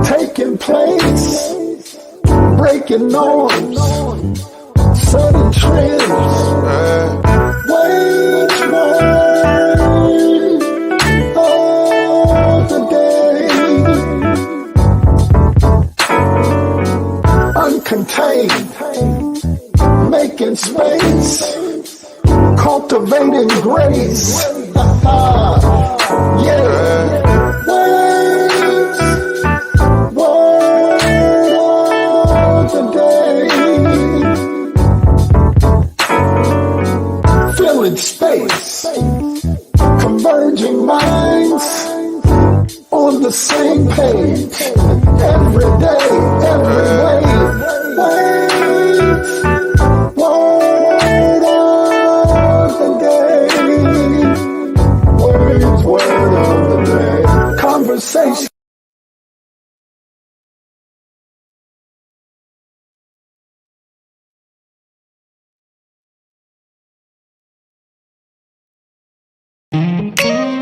taking place, breaking norms, setting trends, wage of the day, uncontained, making space, cultivating grace. Yeah. Filling space, converging minds on the same page. Every day, every way. Word of the day. Word of the day. Conversation.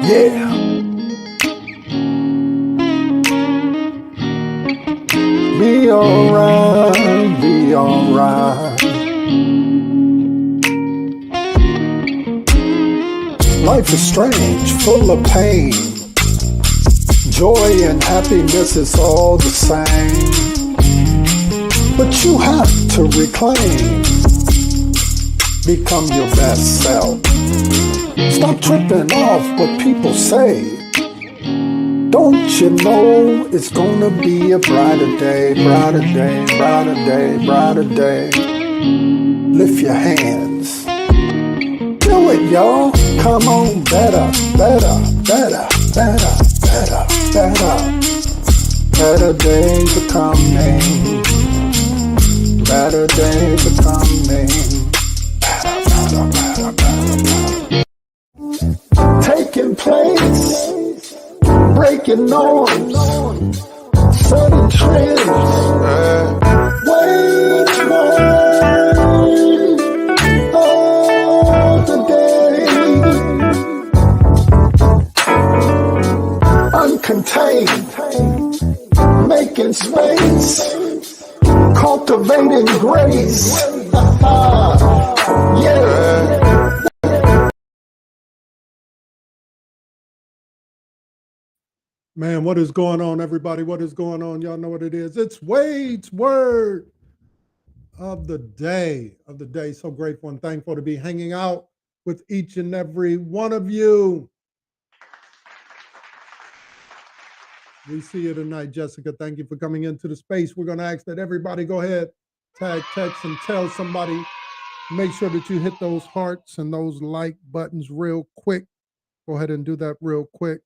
Yeah. Be alright, be alright. Life is strange, full of pain. Joy and happiness is all the same. But you have to reclaim. Become your best self. Stop tripping off what people say. Don't you know it's gonna be a brighter day, brighter day, brighter day, brighter day. Lift your hands. Do it, y'all. Come on, better, better, better, better, better, better. Better days are coming. Better days are coming. Better, better, better, better. Taking place, breaking norms, setting trends, wage of the day, uncontained, making space, cultivating grace. Yeah. Man, what is going on, everybody? What is going on? Y'all know what it is. It's Wade's Word of the Day. So grateful and thankful to be hanging out with each and every one of you. We see you tonight, Jessica. Thank you for coming into the space. We're going to ask that everybody go ahead, tag, text, and tell somebody. Make sure that you hit those hearts and those like buttons real quick. Go ahead and do that real quick.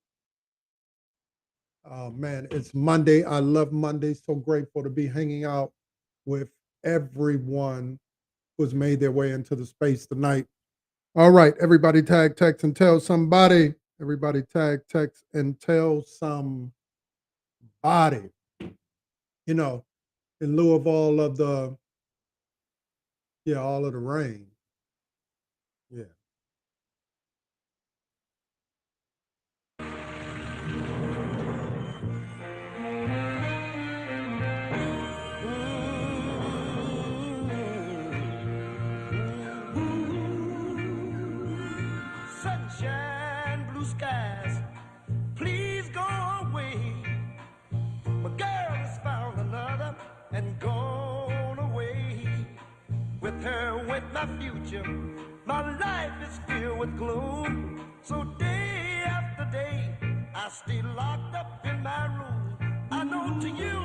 Oh man, it's Monday. I love Monday. So grateful to be hanging out with everyone who's made their way into the space tonight. All right, everybody tag, text, and tell somebody. Everybody tag, text, and tell somebody. You know, in lieu of all of the rain. Yeah. Sunshine, blue skies, please go away. My girl has found another and gone away. With her went my future, my life is filled with gloom. So day after day, I stay locked up in my room. I know to you,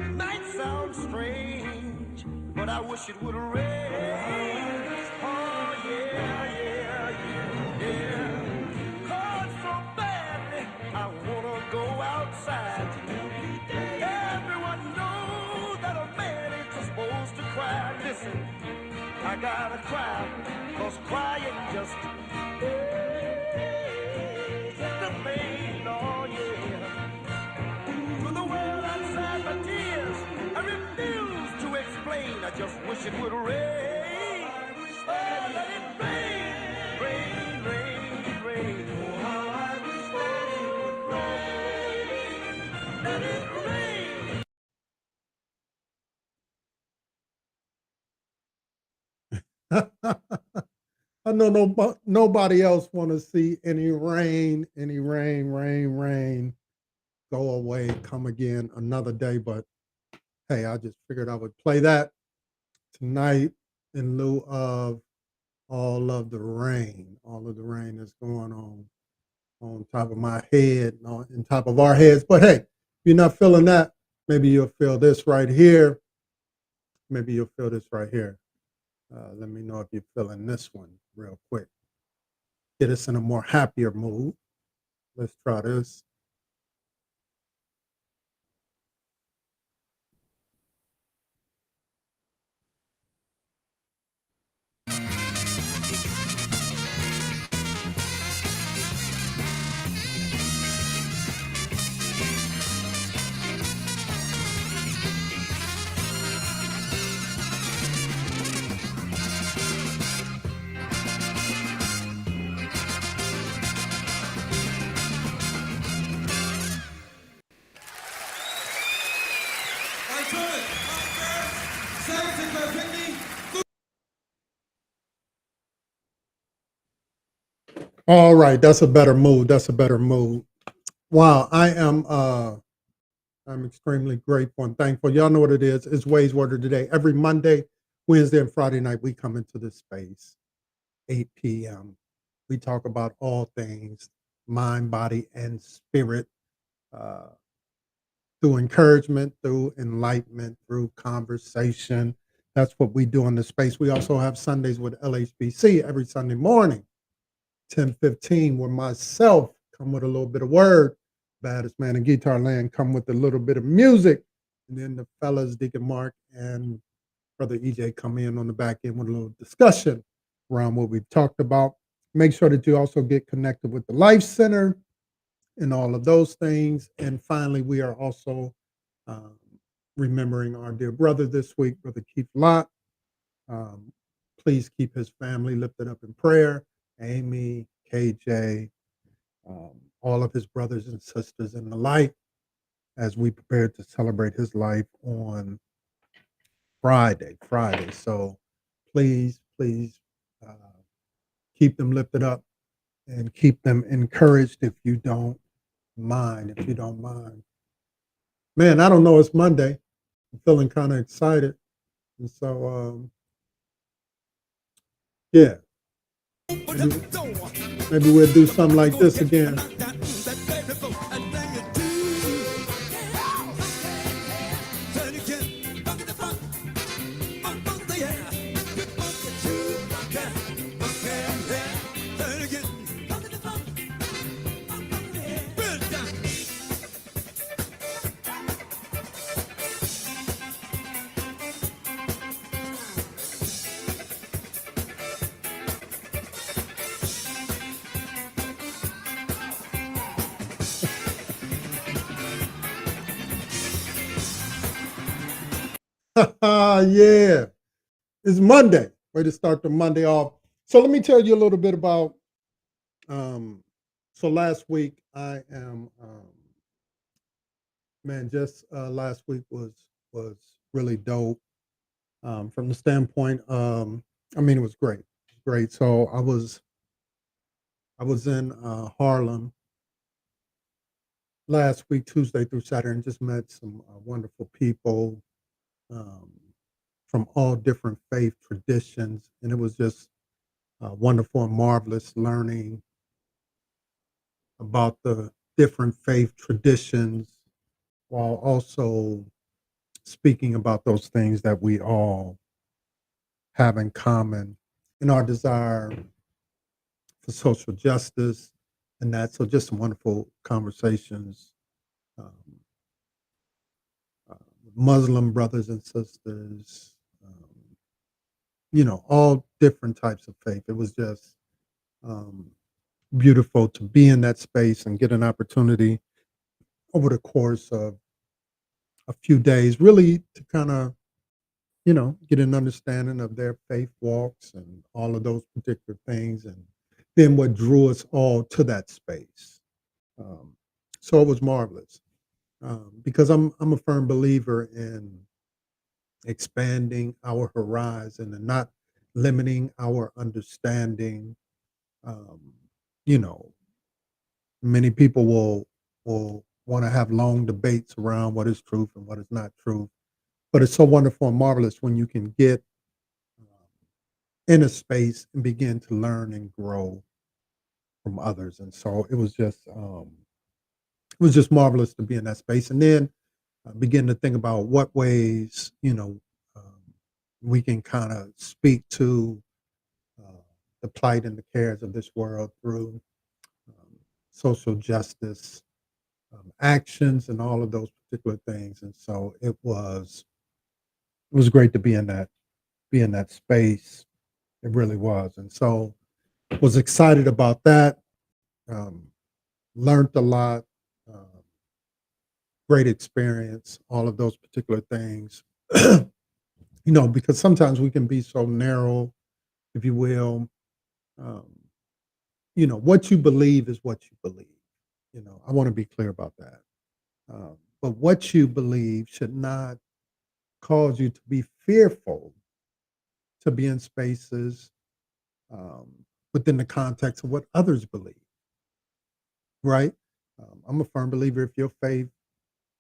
it might sound strange, but I wish it would rain. Oh yeah, yeah, yeah. Cause so badly, I wanna go outside. Everyone knows that a man ain't supposed to cry. Listen, I gotta cry, cause crying just is the pain, oh yeah. To the world outside my tears, I refuse to explain. I just wish it would rain. Oh, let it rain, rain, rain, rain. Oh, I wish that it would rain. it rain. I know nobody else want to see any rain, rain go away, come again another day. But hey, I just figured I would play that tonight in lieu of all of the rain that's going on top of my head, on top of our heads. But hey, if you're not feeling that, maybe you'll feel this right here. Maybe you'll feel this right here. Let me know if you're feeling this one real quick. Get us in a more happier mood. Let's try this. All right, that's a better mood. That's a better mood. Wow, I'm extremely grateful and thankful. Y'all know what it is. It's Ways Word of the Day. Every Monday, Wednesday, and Friday night, we come into this space, 8 p.m. We talk about all things mind, body, and spirit uh, through encouragement, through enlightenment, through conversation. That's what we do in the space. We also have Sundays with LHBC every Sunday morning, 10:15, where myself come with a little bit of word. Baddest man in guitar land come with a little bit of music. And then the fellas, Deacon Mark and Brother EJ, come in on the back end with a little discussion around what we've talked about. Make sure that you also get connected with the Life Center and all of those things. And finally, we are also um, remembering our dear brother this week, Brother Keith Lott. Um, please keep his family lifted up in prayer. Amy, KJ, all of his brothers and sisters and the like, as we prepare to celebrate his life on Friday. So please, uh, keep them lifted up and keep them encouraged if you don't mind. Man, I don't know. It's Monday. I'm feeling kind of excited. And so, yeah, maybe we'll do something like this again. Yeah, it's Monday. Way to start the Monday off. So let me tell you a little bit about. So last week I am, man, just last week was really dope from the standpoint. I mean, it was great. So I was in Harlem last week, Tuesday through Saturday, and just met some wonderful people um, from all different faith traditions, and it was just wonderful and marvelous learning about the different faith traditions while also speaking about those things that we all have in common in our desire for social justice and that. So just some wonderful conversations, um, Muslim brothers and sisters, all different types of faith. It was just um, beautiful to be in that space and get an opportunity over the course of a few days, really to kind of, get an understanding of their faith walks and all of those particular things. And then what drew us all to that space. Um, so it was marvelous. because I'm a firm believer in expanding our horizon and not limiting our understanding. Um, you know, many people will want to have long debates around what is truth and what is not truth, but it's so wonderful and marvelous when you can get in a space and begin to learn and grow from others. And so it was just marvelous to be in that space, and then begin to think about what ways um, we can kind of speak to uh, the plight and the cares of this world through um, social justice actions and all of those particular things. And so it was great to be in that space. It really was, and so was excited about that. Um, Learned a lot. Um, Great experience. All of those particular things. Because sometimes we can be so narrow, if you will. Um, what you believe is what you believe. I want to be clear about that. But what you believe should not cause you to be fearful to be in spaces um, within the context of what others believe, right? I'm a firm believer if your faith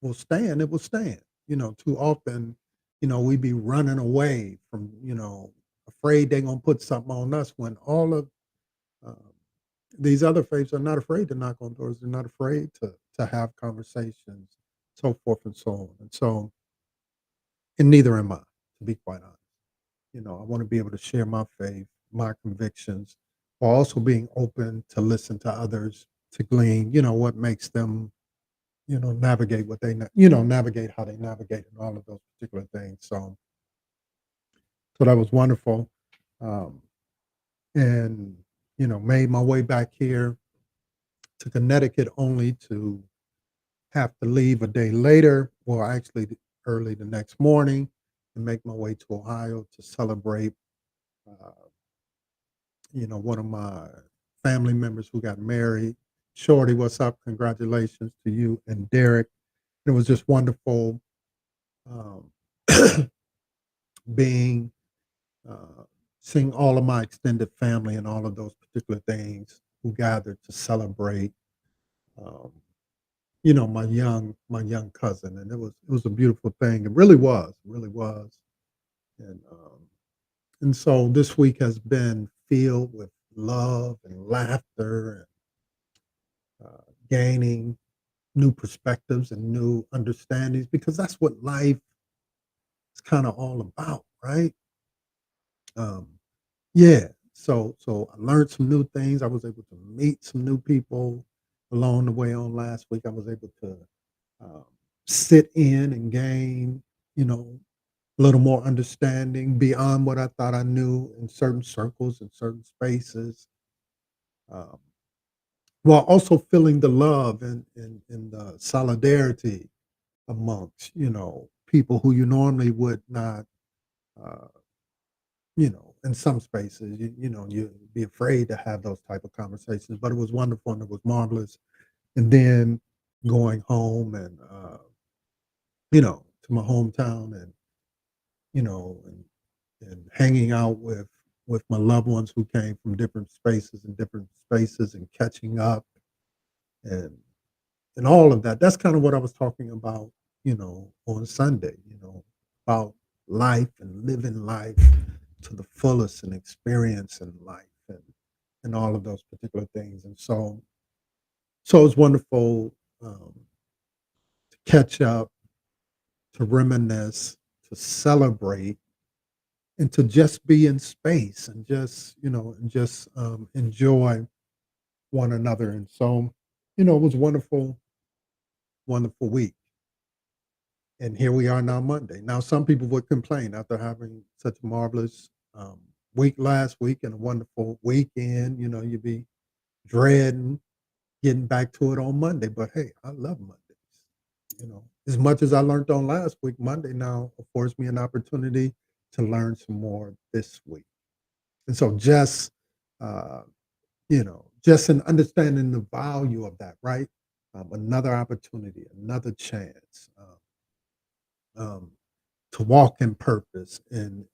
will stand, it will stand. Too often, we be running away from, afraid they're going to put something on us when all of um, these other faiths are not afraid to knock on doors. They're not afraid to have conversations, so forth and so on. And so, and neither am I, to be quite honest. I want to be able to share my faith, my convictions, while also being open to listen to others, to glean, what makes them, navigate navigate how they navigate and all of those particular things. So that was wonderful. Um, and, made my way back here to Connecticut only to have to leave a day later, well, actually early the next morning, and make my way to Ohio to celebrate uh, one of my family members who got married. Shorty, what's up? Congratulations to you and Derek. It was just wonderful um, being, uh, seeing all of my extended family and all of those particular things who gathered to celebrate, um, my young cousin, and it was a beautiful thing. It really was, and so this week has been filled with love and laughter and gaining new perspectives and new understandings because that's what life is kind of all about, right? Um, yeah. So I learned some new things. I was able to meet some new people along the way on last week. I was able to um, sit in and gain, a little more understanding beyond what I thought I knew in certain circles and certain spaces. Um, while also feeling the love and the solidarity amongst, people who you normally would not, uh, in some spaces, you'd be afraid to have those type of conversations, but it was wonderful and it was marvelous. And then going home and, to my hometown and, and hanging out with my loved ones who came from different spaces and catching up and and all of that. That's kind of what I was talking about, on Sunday, about life and living life to the fullest and experiencing life and all of those particular things. And so it's wonderful to catch up, to reminisce, to celebrate, and to just be in space and just enjoy one another. And so, it was wonderful, wonderful week. And here we are now Monday. Now, some people would complain after having such a marvelous week last week and a wonderful weekend. You'd be dreading getting back to it on Monday. But hey, I love Mondays. As much as I learned on last week, Monday now affords me an opportunity to learn some more this week. And so uh, just in understanding the value of that, right? another opportunity, another chance um, to walk in purpose and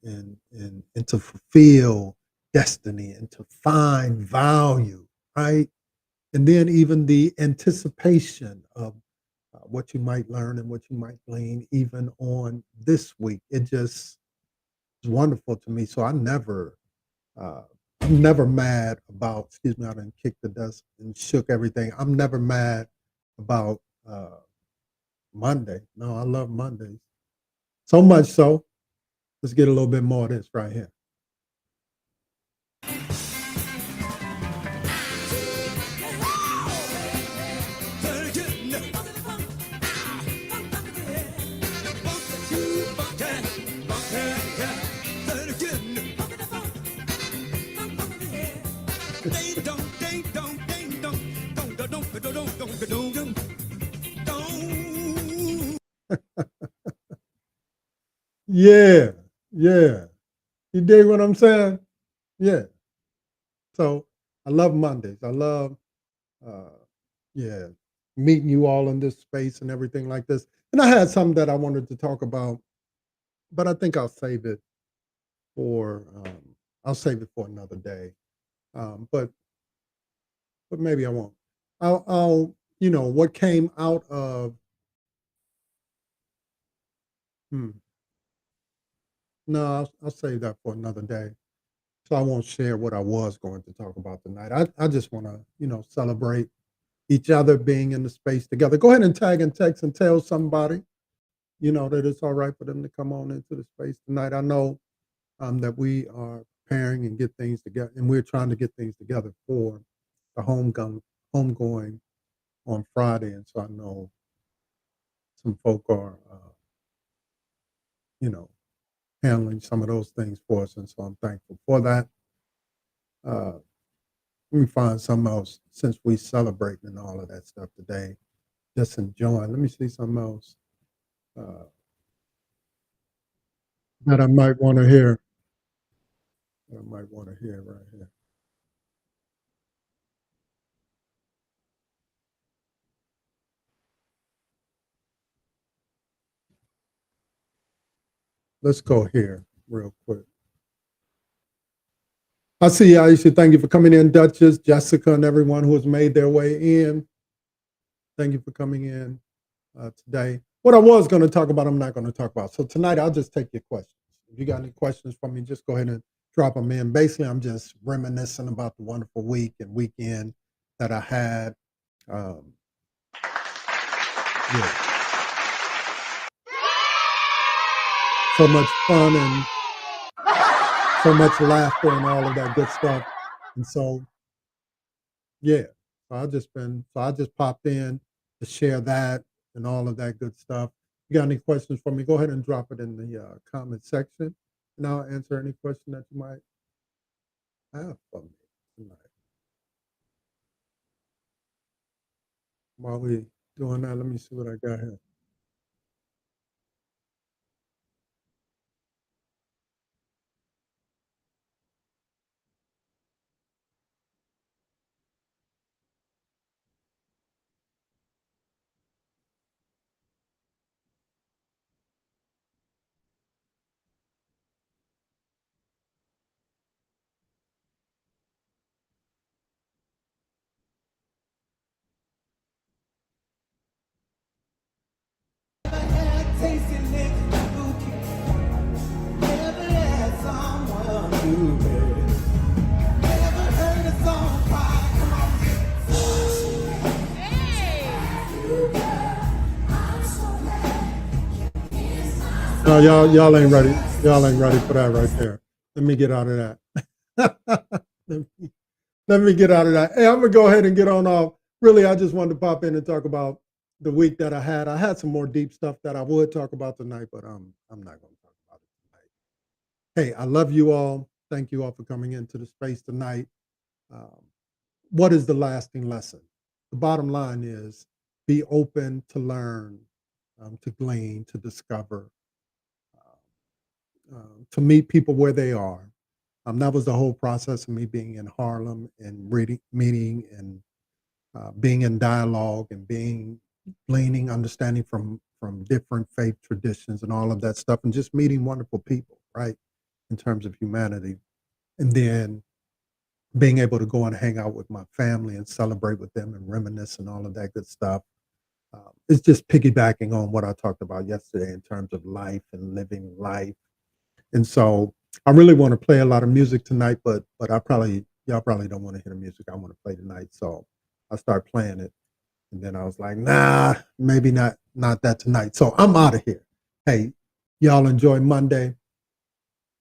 to fulfill destiny and to find value, right? And then even the anticipation of what you might learn and what you might glean even on this week. It just is wonderful to me. So uh, I'm never mad about, excuse me, I didn't kick the dust and shook everything. I'm never mad about Monday. No, I love Mondays. So much so, let's get a little bit more of this right here. Yeah, yeah. You dig what I'm saying? Yeah. So I love Mondays. I love, uh, yeah, meeting you all in this space and everything like this. And I had something that I wanted to talk about, but I think for, I'll save it for another day. Um, but, but maybe I won't. What came out of, hmm, no, I'll save that for another day. So I won't share what I was going to talk about tonight. I just want to, celebrate each other being in the space together. Go ahead and tag and text and tell somebody, that it's all right for them to come on into the space tonight. I know that we are preparing and get things together, and we're trying to get things together for the homegoing on Friday. And so I know some folk are, you know, handling some of those things for us, and so I'm thankful for that. Uh, Let me find something else since we celebrating and all of that stuff today. Just enjoying. Let me see something else uh, that I might want to hear. That I might want to hear right here. Let's go here real quick. I see Aisha. Thank you for coming in, Duchess, Jessica, and everyone who has made their way in. Thank you for coming in today. What I was going to talk about, I'm not going to talk about. So tonight, I'll just take your questions. If you got any questions for me, just go ahead and drop them in. Basically, I'm just reminiscing about the wonderful week and weekend that I had. Um, yeah, so much fun and so much laughter and all of that good stuff. And so, yeah, so I just popped in to share that and all of that good stuff. You got any questions for me? Go ahead and drop it in the comment section, and I'll answer any question that you might have for me tonight. While we doing that, let me see what I got here. No, y'all ain't ready. Y'all ain't ready for that right there. Let me get out of that. let, me, let me get out of that. Hey, I'm gonna go ahead and get on off. Really, I just wanted to pop in and talk about the week that I had. I had some more deep stuff that I would talk about tonight, but I'm not gonna talk about it tonight. Hey, I love you all. Thank you all for coming into the space tonight. Um, what is the lasting lesson? The bottom line is be open to learn, to glean, to discover, to meet people where they are. That was the whole process of me being in Harlem and meeting and being in dialogue and gleaning understanding from different faith traditions and all of that stuff, and just meeting wonderful people, right, in terms of humanity. And then being able to go and hang out with my family and celebrate with them and reminisce and all of that good stuff. It's just piggybacking on what I talked about yesterday in terms of life and living life. And so I really want to play a lot of music tonight, but y'all probably don't want to hear the music I want to play tonight. So I start playing it, and then I was like, nah, maybe not that tonight. So I'm out of here. Hey, y'all enjoy Monday.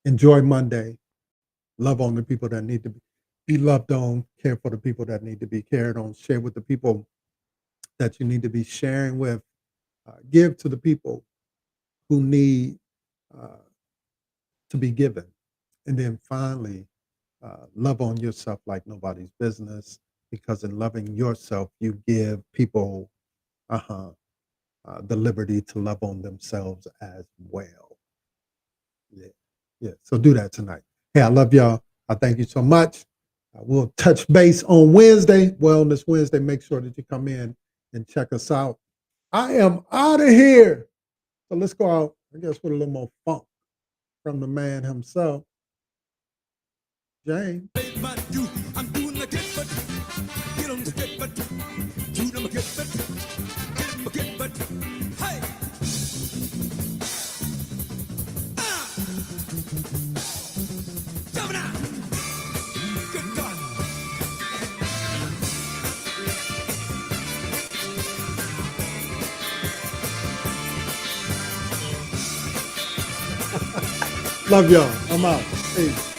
Enjoy Monday. Love on the people that need to be loved on. Care for the people that need to be cared on. Share with the people that you need to be sharing with. Give to the people who need to be given. And then finally, love on yourself like nobody's business, because in loving yourself, you give people the liberty to love on themselves as well. Yeah. Yeah. So do that tonight. Hey, I love y'all. I thank you so much. We'll touch base on Wednesday, Wellness Wednesday. Make sure that you come in and check us out. I am out of here. So let's go out, I guess, with a little more funk from the man himself, James. I'm doing the get but get on the get but do them a get but get but hey jump now good God Love y'all. I'm out. Peace.